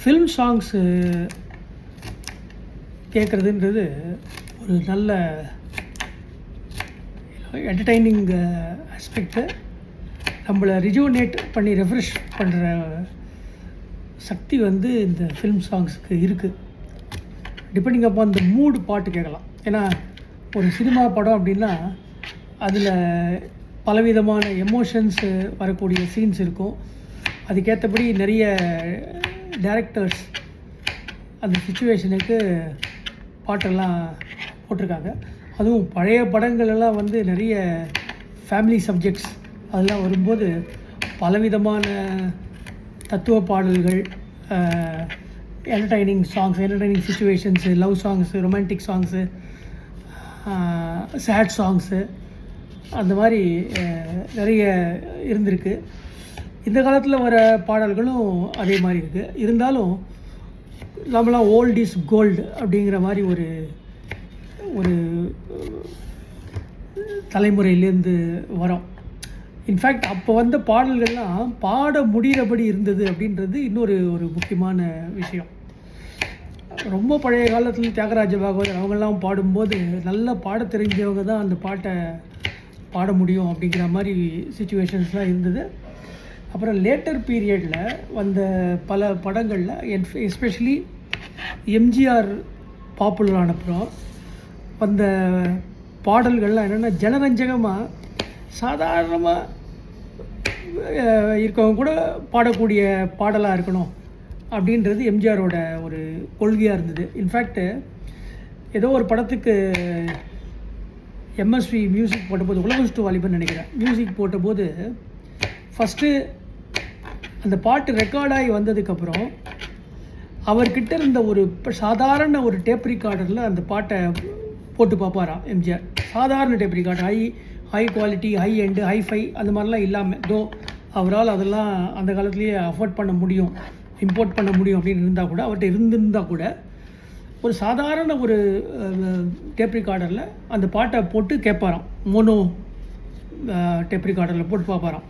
Film songs கேட்குறதுன்றது ஒரு நல்ல entertaining ஆஸ்பெக்டு. நம்மளை ரிஜுவனேட் பண்ணி ரெஃப்ரெஷ் பண்ணுற சக்தி வந்து இந்த ஃபில்ம் சாங்ஸுக்கு இருக்குது. டிபெண்டிங் அப்பான் அந்த மூடு பாட்டு கேட்கலாம். ஏன்னா ஒரு சினிமா படம் அப்படின்னா அதில் பலவிதமான எமோஷன்ஸு வரக்கூடிய சீன்ஸ் இருக்கும். அதுக்கேற்றபடி நிறைய டைரக்டர்ஸ் அந்த சிச்சுவேஷனுக்கு பாட்டெல்லாம் போட்டிருக்காங்க. அதுவும் பழைய படங்களெல்லாம் வந்து நிறைய ஃபேமிலி சப்ஜெக்ட்ஸ் அதெல்லாம் வரும்போது பலவிதமான தத்துவ பாடல்கள், entertaining songs, entertaining situations, love songs, romantic songs, sad songs, அந்த மாதிரி நிறைய இருந்திருக்கு. இந்த காலத்தில் வர பாடல்களும் அதே மாதிரி இருக்குது. இருந்தாலும் நம்மளாம் ஓல்ட் இஸ் கோல்டு அப்படிங்கிற மாதிரி ஒரு ஒரு தலைமுறையிலேருந்து வரோம். இன்ஃபேக்ட் அப்போ வந்த பாடல்கள்லாம் பாட முடிகிறபடி இருந்தது அப்படின்றது இன்னொரு முக்கியமான விஷயம். ரொம்ப பழைய காலத்தில் தியாகராஜ பாகவதர் அவங்கெல்லாம் பாடும்போது நல்ல பாட தெரிஞ்சவங்க தான் அந்த பாட்டை பாட முடியும் அப்படிங்கிற மாதிரி சிச்சுவேஷன்ஸ்லாம் இருந்தது. அப்புறம் லேட்டர் பீரியடில் வந்த பல படங்களில் எஸ்பெஷலி எம்ஜிஆர் பாப்புலர் ஆனப்புறம் வந்த பாடல்கள்லாம் என்னென்னா ஜனரஞ்சகமாக சாதாரணமாக இருக்கவங்க கூட பாடக்கூடிய பாடலாக இருக்கணும் அப்படின்றது எம்ஜிஆரோட ஒரு கொள்கையாக இருந்தது. இன்ஃபேக்ட்டு ஏதோ ஒரு படத்துக்கு எம்எஸ்வி மியூசிக் போட்டபோது, உலகஸ்டு வாலிபன் நினைக்கிறேன், மியூசிக் போட்டபோது ஃபஸ்ட்டு அந்த பாட்டு ரெக்கார்டாகி வந்ததுக்கப்புறம் அவர்கிட்ட இருந்த ஒரு சாதாரண ஒரு டேப் ரெக்கார்டரில் அந்த பாட்டை போட்டு பார்ப்பாராம் எம்ஜிஆர். சாதாரண tape recorder, high quality, high end, hifi அந்த மாதிரிலாம் இல்லாமல், அவரால் அதெல்லாம் அந்த காலத்துலேயே அஃபோர்ட் பண்ண முடியும், இம்போர்ட் பண்ண முடியும் அப்படின்னு இருந்தால் கூட, அவர்கிட்ட இருந்திருந்தால் கூட ஒரு சாதாரண ஒரு டேப் ரெக்கார்டரில் அந்த பாட்டை போட்டு கேட்பாராம். மோனோ டேப் ரெக்கார்டரில் போட்டு பார்ப்பாராம்.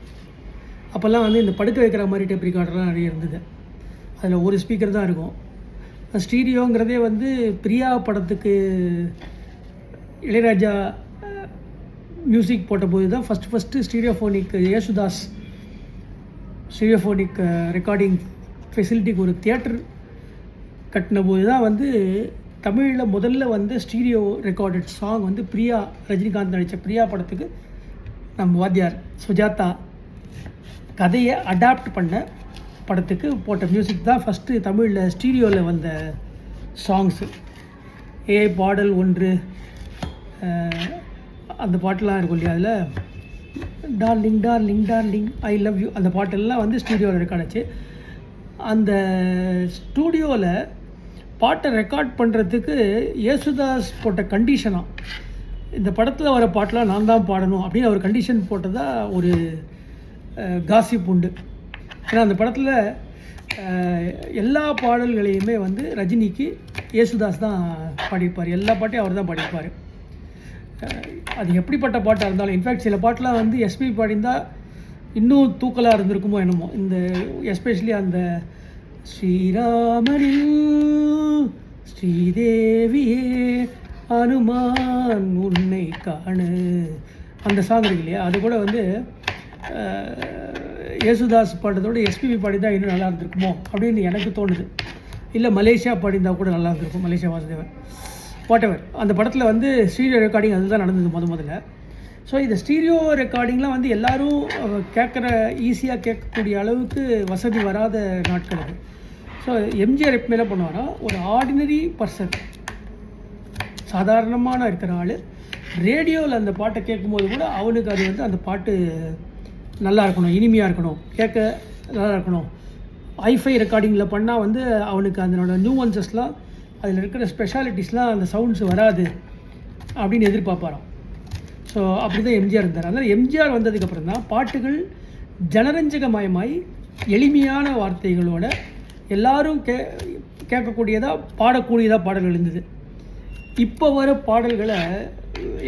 அப்போல்லாம் வந்து இந்த படுக்க வைக்கிற மாதிரி டேப் ரெக்கார்டர்லாம் நிறைய இருந்தது. அதில் ஒரு ஸ்பீக்கர் தான் இருக்கும். ஸ்டீரியோங்கிறதே வந்து பிரியா படத்துக்கு இளையராஜா மியூசிக் போட்டபோது தான் first stereophonic Yesudas stereophonic recording ஃபெசிலிட்டிக்கு ஒரு தியேட்டர் கட்டின போது தான் வந்து தமிழில் முதல்ல வந்து ஸ்டீரியோ ரெக்கார்டட் சாங் வந்து பிரியா, ரஜினிகாந்த் நடித்த பிரியா படத்துக்கு நம்ம வாத்தியார் சுஜாதா கதையை அடாப்ட் பண்ண படத்துக்கு போட்ட மியூசிக் தான் ஃபஸ்ட்டு தமிழில் ஸ்டீரியோவில் வந்த சாங்ஸு. பாடல் ஒன்று அந்த பாட்டெலாம் இருக்கும் இல்லையா, அதில் darling darling darling I love you அந்த பாட்டெல்லாம் வந்து ஸ்டூடியோவில் ரெக்கார்ட் ஆச்சு. அந்த ஸ்டூடியோவில் பாட்டை ரெக்கார்ட் பண்ணுறதுக்கு யேசுதாஸ் போட்ட கண்டிஷனாக இந்த படத்தில் வர பாட்டெலாம் நான் தான் பாடணும் அப்படின்னு அவர் கண்டிஷன் போட்டதாக ஒரு காசிப் உண்டு. ஏன்னா அந்த படத்தில் எல்லா பாடல்களையுமே வந்து ரஜினிக்கு யேசுதாஸ் தான் பாடியிருப்பார். எல்லா பாட்டையும் அவர் தான் பாடியிருப்பார். அது எப்படிப்பட்ட பாட்டாக இருந்தாலும், இன்ஃபேக்ட் சில பாட்டெலாம் வந்து எஸ்பி பாடியிருந்தால் இன்னும் தூக்கலாக இருந்திருக்குமோ என்னமோ. இந்த எஸ்பெஷலி அந்த ஸ்ரீராமனில் ஸ்ரீதேவியே அனுமான் உன்னை காணு அந்த சாங் இருக்கு இல்லையா, அது கூட வந்து யேசுதாஸ் பாடுறதோட எஸ்பிபி பாடிதான் இன்னும் நல்லா இருந்திருக்குமோ அப்படின்னு எனக்கு தோணுது. இல்லை மலேசியா பாடியிருந்தால் கூட நல்லா இருந்திருக்கும், மலேசியா வாசுதேவன், வாட்டெவர். அந்த படத்தில் வந்து ஸ்டீரியோ ரெக்கார்டிங் அதுதான் நடந்தது முதல்ல. ஸோ இந்த ஸ்டீரியோ ரெக்கார்டிங்லாம் வந்து எல்லோரும் ஈஸியாக கேட்கக்கூடிய அளவுக்கு வசதி வராத நாட்கள் அது. ஸோ எம்ஜிஆர் எப்பவுமே என்ன பண்ணுவாரா, ஒரு ஆர்டினரி பர்சன், சாதாரணமான இருக்கிற ஆள் ரேடியோவில் அந்த பாட்டை கேட்கும்போது கூட அவனுக்கு அது வந்து அந்த பாட்டு நல்லா இருக்கணும், இனிமையாக இருக்கணும், கேட்க நல்லா இருக்கணும். ஐஃபை ரெக்கார்டிங்கில் பண்ணால் வந்து அவனுக்கு அதனோட நியூவன்சஸ்லாம், அதில் இருக்கிற ஸ்பெஷாலிட்டிஸ்லாம், அந்த சவுண்ட்ஸ் வராது அப்படின்னு எதிர்பார்ப்பாராம். ஸோ அப்படி தான் எம்ஜிஆர் இருந்தார். அதனால் எம்ஜிஆர் வந்ததுக்கப்புறம் தான் பாட்டுகள் ஜனரஞ்சகமயமாய் எளிமையான வார்த்தைகளோட எல்லோரும் கேட்கக்கூடியதாக பாடக்கூடியதாக பாடல்கள் இருந்தது. இப்போ வர பாடல்களை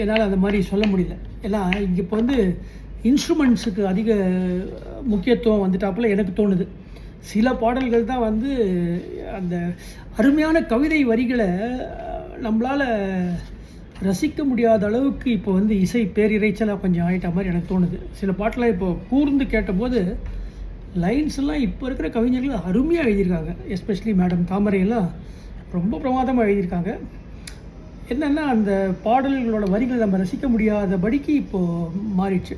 என்னால் அந்த மாதிரி சொல்ல முடியல. ஏன்னா இங்கே இப்போ வந்து இன்ஸ்ட்ருமெண்ட்ஸுக்கு அதிக முக்கியத்துவம் வந்துட்டாப்புல எனக்கு தோணுது. சில பாடல்கள் தான் வந்து அந்த அருமையான கவிதை வரிகளை நம்மளால் ரசிக்க முடியாத அளவுக்கு இப்போ வந்து இசை பேரிரைச்சலாக கொஞ்சம் ஆகிட்ட மாதிரி எனக்கு தோணுது. சில பாட்டெலாம் இப்போ கூர்ந்து கேட்டபோது லைன்ஸ் எல்லாம் இப்போ இருக்கிற கவிஞர்கள் அருமையாக எழுதியிருக்காங்க. எஸ்பெஷலி மேடம் தாமரையெல்லாம் ரொம்ப பிரமாதமாக எழுதியிருக்காங்க. என்னென்னா அந்த பாடல்களோட வரிகளை நம்ம ரசிக்க முடியாதபடிக்கு இப்போது மாறிடுச்சு.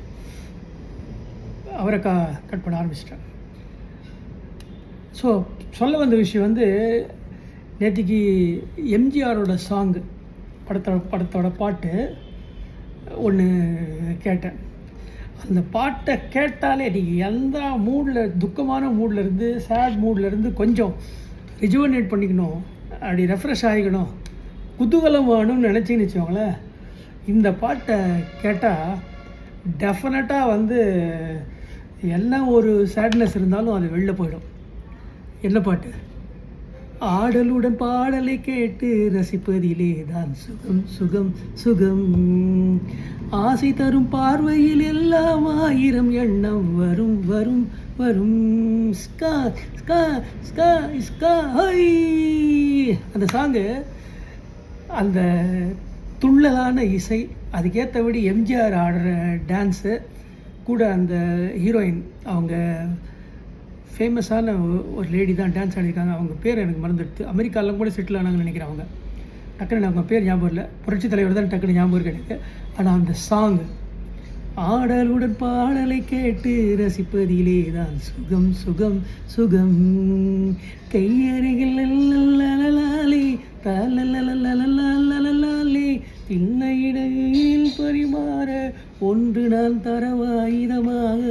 அவரை கட் பண்ண ஆரம்பிச்சிட்டேன். ஸோ சொல்ல வந்த விஷயம் வந்து நேற்றுக்கு எம்ஜிஆரோட சாங்கு படத்தோட பாட்டு ஒன்று கேட்டேன். அந்த பாட்டை கேட்டாலே நீங்கள் எந்த மூடில் துக்கமான மூடில் இருந்து சேட் மூடில் இருந்து கொஞ்சம் ரிஜுவனேட் பண்ணிக்கணும், அப்படி ரெஃப்ரெஷ் ஆகிக்கணும், குதூகலம் வேணும்னு நினச்சின்னு வச்சுக்கோங்களேன், இந்த பாட்டை கேட்டால் டெஃபினட்டாக வந்து என்ன ஒரு சேட்னஸ் இருந்தாலும் அது வெளில போயிடும். என்ன பாட்டு? ஆடலுடன் பாடலை கேட்டு ரசிப்பதிலே தான் சுகம் சுகம் சுகம், ஆசை தரும் பார்வையில் எல்லாம் 1000 எண்ணம் வரும் வரும் வரும், ஸ்கா ஸ்கா ஸ்கா ஸ்கா. அந்த சாங்கு, அந்த துள்ளலான இசை, அதுக்கேற்றபடி எம்ஜிஆர் ஆடுற டான்ஸு கூட, அந்த ஹீரோயின் அவங்க ஃபேமஸான ஒரு லேடி தான் டான்ஸ் ஆடிருக்காங்க. அவங்க பேர் எனக்கு மறந்துடுது. அமெரிக்காவில் கூட செட்டில் ஆனாங்கன்னு நினைக்கிறேன். அவங்க டக்குன்னு அவங்க பேர் ஞாபகம் இல்லை. புரட்சி தலைவர் தான் டக்குன்னு ஞாபகம் இருக்கு எனக்கு. ஆனால் அந்த சாங் ஆடலுடன் பாடலை கேட்டு ரசிப்பதிலே தான் சுகம் சுகம் சுகம், கையருகில் லலலாலே தலலலலலலலலே, திண்ணையிடையில் பரிமாற ஒன்று நான் தரவாயுதமாக.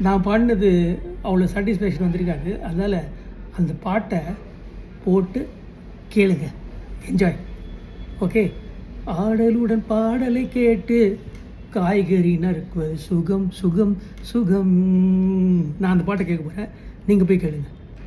நான் பாடினது அவ்வளோ சாட்டிஸ்ஃபேக்ஷன் வந்திருக்காது. அதனால் அந்த பாட்டை போட்டு கேளுங்க, என்ஜாய். ஓகே. ஆடலுடன் பாடலை கேட்டு காய்கறி நறுக்குவது சுகம் சுகம் சுகம். நான் அந்த பாட்டை கேட்க போகிறேன், நீங்கள் போய் கேளுங்க.